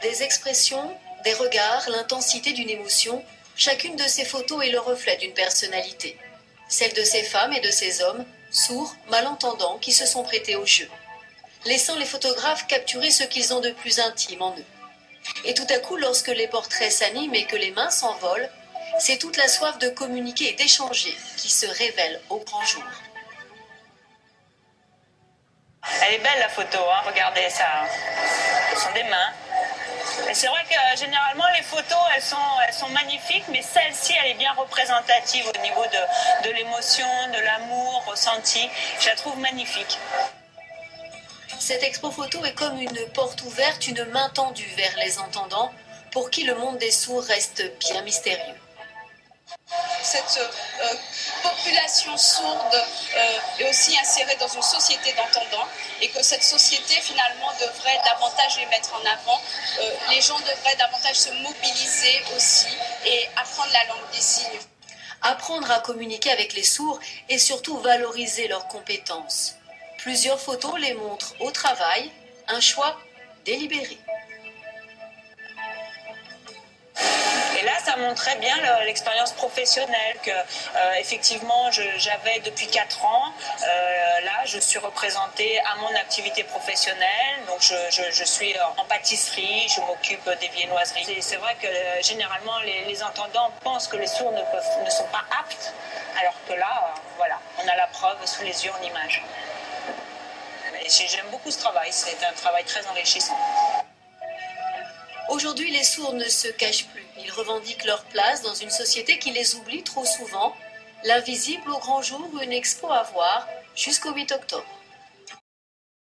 Des expressions, des regards, l'intensité d'une émotion, chacune de ces photos est le reflet d'une personnalité. Celle de ces femmes et de ces hommes, sourds, malentendants, qui se sont prêtés au jeu, laissant les photographes capturer ce qu'ils ont de plus intime en eux. Et tout à coup, lorsque les portraits s'animent et que les mains s'envolent, c'est toute la soif de communiquer et d'échanger qui se révèle au grand jour. Elle est belle la photo, hein, regardez ça. Ce sont des mains. Et c'est vrai que généralement les photos elles sont magnifiques, mais celle-ci elle est bien représentative au niveau de l'émotion, de l'amour ressenti. Je la trouve magnifique. Cette expo photo est comme une porte ouverte, une main tendue vers les entendants, pour qui le monde des sourds reste bien mystérieux. Cette population sourde est aussi insérée dans une société d'entendants et que cette société finalement devrait davantage les mettre en avant. Les gens devraient davantage se mobiliser aussi et apprendre la langue des signes. Apprendre à communiquer avec les sourds et surtout valoriser leurs compétences. Plusieurs photos les montrent au travail, un choix délibéré. Et là, ça montrait bien l'expérience professionnelle que, effectivement, j'avais depuis 4 ans. Là, je suis représentée à mon activité professionnelle. Donc, je suis en pâtisserie, je m'occupe des viennoiseries. Et c'est vrai que généralement, les entendants pensent que les sourds ne sont pas aptes, alors que là, voilà, on a la preuve sous les yeux en images. J'aime beaucoup ce travail, c'est un travail très enrichissant. Aujourd'hui, les sourds ne se cachent plus. Ils revendiquent leur place dans une société qui les oublie trop souvent. L'invisible au grand jour, une expo à voir jusqu'au 8 octobre.